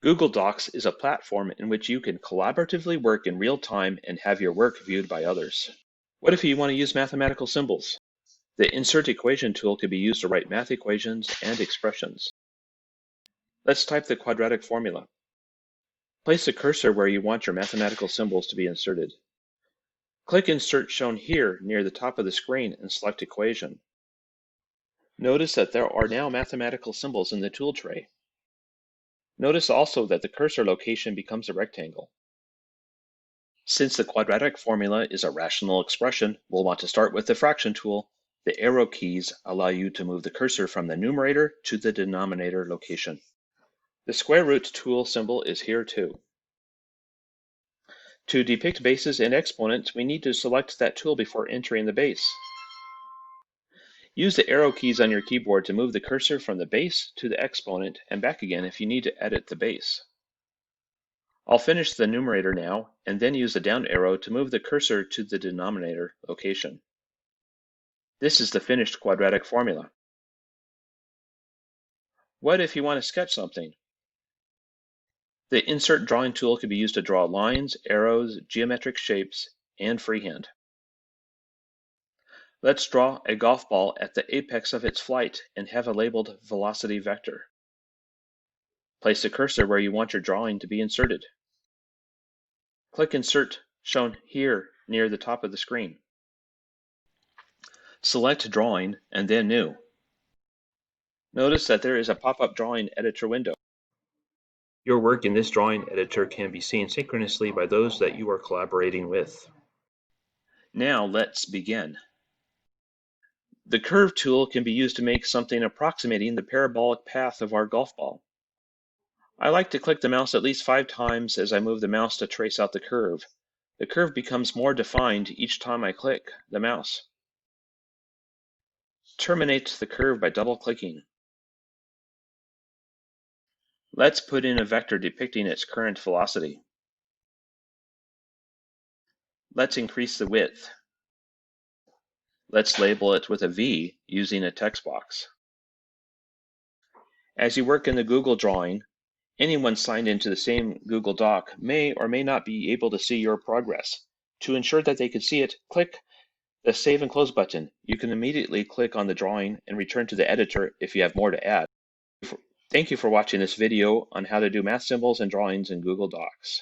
Google Docs is a platform in which you can collaboratively work in real time and have your work viewed by others. What if you want to use mathematical symbols? The Insert Equation tool can be used to write math equations and expressions. Let's type the quadratic formula. Place the cursor where you want your mathematical symbols to be inserted. Click Insert shown here near the top of the screen and select Equation. Notice that there are now mathematical symbols in the tool tray. Notice also that the cursor location becomes a rectangle. Since the quadratic formula is a rational expression, we'll want to start with the fraction tool. The arrow keys allow you to move the cursor from the numerator to the denominator location. The square root tool symbol is here too. To depict bases and exponents, we need to select that tool before entering the base. Use the arrow keys on your keyboard to move the cursor from the base to the exponent and back again if you need to edit the base. I'll finish the numerator now and then use the down arrow to move the cursor to the denominator location. This is the finished quadratic formula. What if you want to sketch something? The Insert Drawing tool can be used to draw lines, arrows, geometric shapes, and freehand. Let's draw a golf ball at the apex of its flight and have a labeled velocity vector. Place the cursor where you want your drawing to be inserted. Click Insert shown here near the top of the screen. Select Drawing and then New. Notice that there is a pop-up drawing editor window. Your work in this drawing editor can be seen synchronously by those that you are collaborating with. Now let's begin. The Curve tool can be used to make something approximating the parabolic path of our golf ball. I like to click the mouse at least 5 times as I move the mouse to trace out the curve. The curve becomes more defined each time I click the mouse. Terminate the curve by double-clicking. Let's put in a vector depicting its current velocity. Let's increase the width. Let's label it with a V using a text box. As you work in the Google drawing, anyone signed into the same Google Doc may or may not be able to see your progress. To ensure that they can see it, click the Save and Close button. You can immediately click on the drawing and return to the editor if you have more to add. Thank you for watching this video on how to do math symbols and drawings in Google Docs.